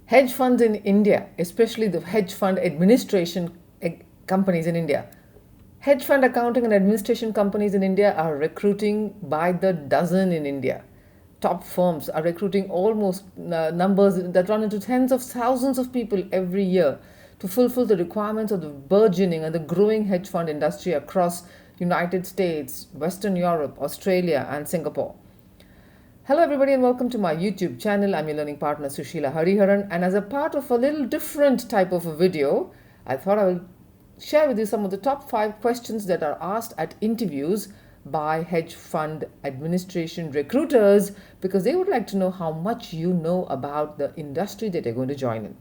Hedge funds in India, especially the hedge fund administration companies in India. Hedge fund accounting and administration companies in India are recruiting by the dozen in India. Top firms are recruiting almost numbers that run into tens of thousands of people every year to fulfill the requirements of the burgeoning and the growing hedge fund industry across United States, Western Europe, Australia, and Singapore. Hello everybody and welcome to my YouTube channel. I'm your learning partner Sushila Hariharan, and as a part of a little different type of a video, I thought I will share with you some of the top 5 questions that are asked at interviews by hedge fund administration recruiters, because they would like to know how much you know about the industry that you're going to join in.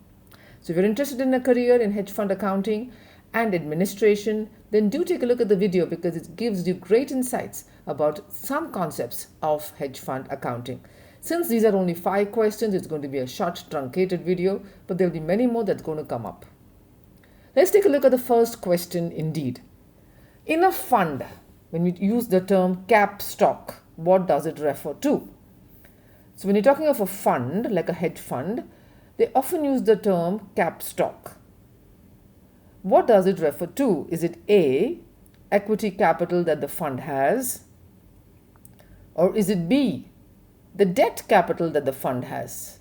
So if you're interested in a career in hedge fund accounting and administration, then do take a look at the video because it gives you great insights about some concepts of hedge fund accounting. Since these are only 5 questions, it's going to be a short truncated video, but there will be many more that's going to come up. Let's take a look at the first question indeed. In a fund, when we use the term cap stock, what does it refer to? So when you're talking of a fund, like a hedge fund, they often use the term cap stock. What does it refer to? Is it A, equity capital that the fund has? Or is it B, the debt capital that the fund has?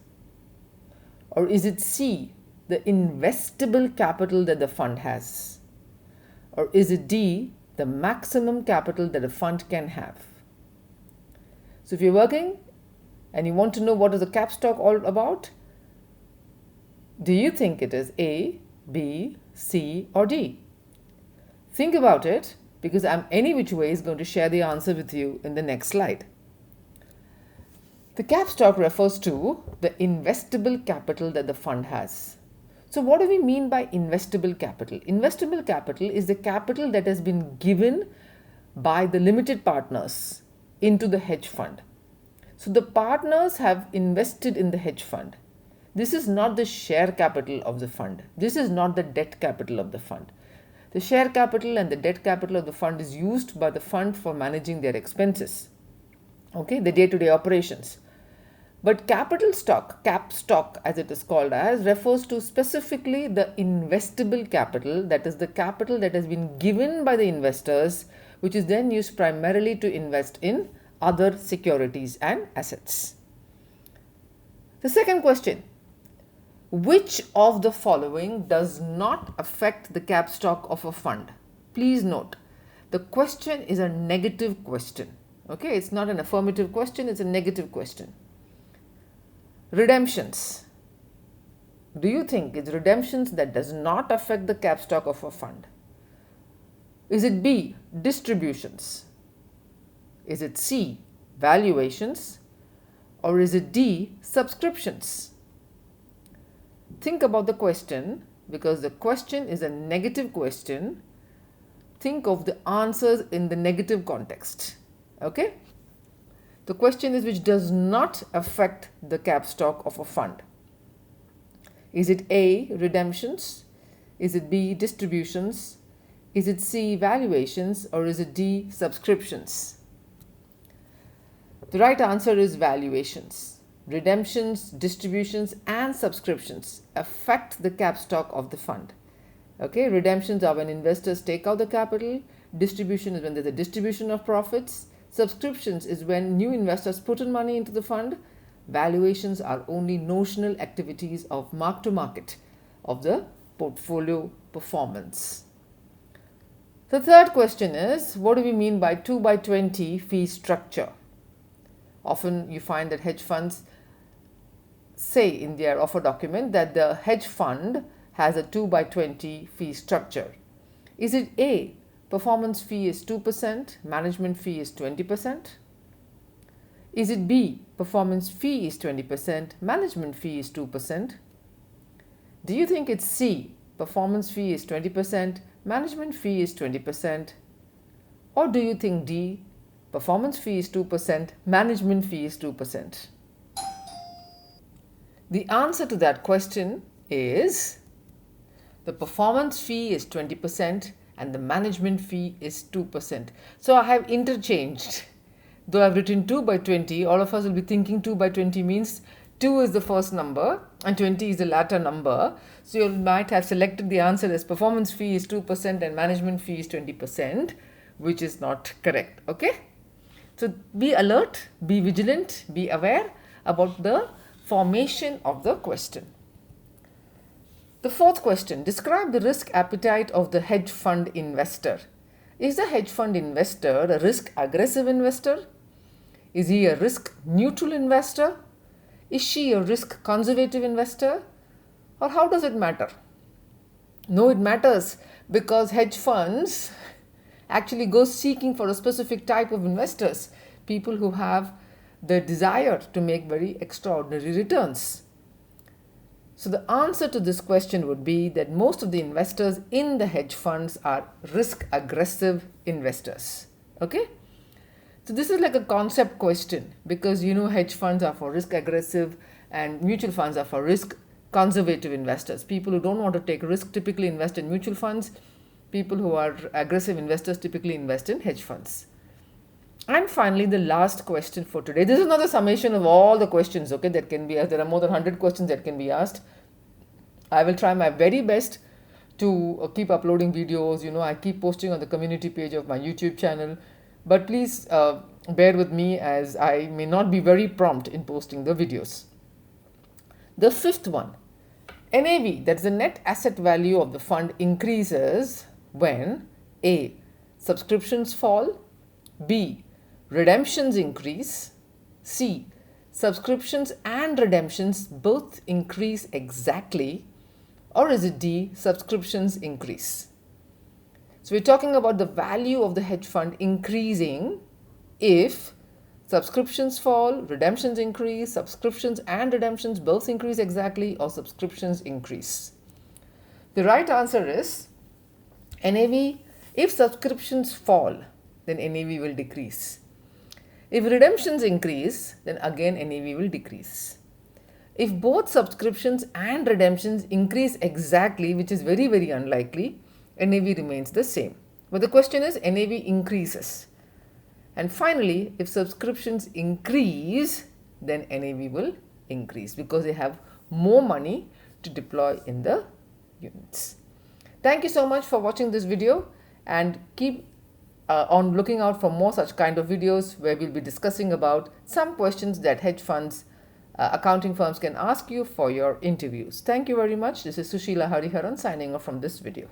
Or is it C, the investable capital that the fund has? Or is it D, the maximum capital that a fund can have? So if you're working and you want to know what is the cap stock all about, do you think it is A, B, C, or D? Think about it, because I'm any which way is going to share the answer with you in the next slide. The cap stock refers to the investable capital that the fund has. So what do we mean by investable capital? Investable capital is the capital that has been given by the limited partners into the hedge fund. So the partners have invested in the hedge fund. This is not the share capital of the fund. This is not the debt capital of the fund. The share capital and the debt capital of the fund is used by the fund for managing their expenses, the day-to-day operations. But capital stock, cap stock as it is called as, refers to specifically the investable capital, that is the capital that has been given by the investors, which is then used primarily to invest in other securities and assets. The second question: which of the following does not affect the cap stock of a fund? Please note, the question is a negative question. It's not an affirmative question, it's a negative question. Redemptions. Do you think it's redemptions that does not affect the cap stock of a fund? Is it B, distributions? Is it C, valuations? Or is it D, subscriptions? Think about the question, because the question is a negative question. Think of the answers in the negative context. The question is which does not affect the cap stock of a fund. Is it A, redemptions? Is it B, distributions? Is it C, valuations? Or is it D, subscriptions? The right answer is valuations. Redemptions, distributions, and subscriptions affect the cap stock of the fund. Redemptions are when investors take out the capital. Distribution is when there's a distribution of profits. Subscriptions is when new investors put in money into the fund. Valuations are only notional activities of mark to market of the portfolio performance. The third question is, what do we mean by 2/20 fee structure? Often you find that hedge funds say in their offer document that the hedge fund has a 2/20 fee structure. Is it A, performance fee is 2%, management fee is 20%? Is it B, performance fee is 20%, management fee is 2%? Do you think it's C, performance fee is 20%, management fee is 20%? Or do you think D, performance fee is 2%, management fee is 2%? The answer to that question is the performance fee is 20% and the management fee is 2%. So I have interchanged. Though I've written 2/20, all of us will be thinking 2/20 means 2 is the first number and 20 is the latter number. So you might have selected the answer as performance fee is 2% and management fee is 20%, which is not correct. Okay. So be alert, be vigilant, be aware about the formation of the question. The fourth question, describe the risk appetite of the hedge fund investor. Is the hedge fund investor a risk aggressive investor? Is he a risk neutral investor? Is she a risk conservative investor? Or how does it matter? No, it matters, because hedge funds actually go seeking for a specific type of investors, people who have the desire to make very extraordinary returns. So the answer to this question would be that most of the investors in the hedge funds are risk aggressive investors. Okay. So this is like a concept question, because hedge funds are for risk aggressive and mutual funds are for risk conservative investors. People who don't want to take risk typically invest in mutual funds. People who are aggressive investors typically invest in hedge funds. And finally, the last question for today. This is not a summation of all the questions, okay, that can be asked. There are more than 100 questions that can be asked. I will try my very best to keep uploading videos. I keep posting on the community page of my YouTube channel. But please bear with me, as I may not be very prompt in posting the videos. The fifth one, NAV, that's the net asset value of the fund, increases when A, subscriptions fall, B, redemptions increase, C, subscriptions and redemptions both increase exactly, or is it D, subscriptions increase? So we're talking about the value of the hedge fund increasing if subscriptions fall, redemptions increase, subscriptions and redemptions both increase exactly, or subscriptions increase. The right answer is NAV. If subscriptions fall, then NAV will decrease. If redemptions increase, then again NAV will decrease. If both subscriptions and redemptions increase exactly, which is very, very unlikely, NAV remains the same. But the question is NAV increases. And finally, if subscriptions increase, then NAV will increase, because they have more money to deploy in the units. Thank you so much for watching this video, and keep on looking out for more such kind of videos where we'll be discussing about some questions that hedge funds, accounting firms can ask you for your interviews. Thank you very much. This is Sushila Hariharan signing off from this video.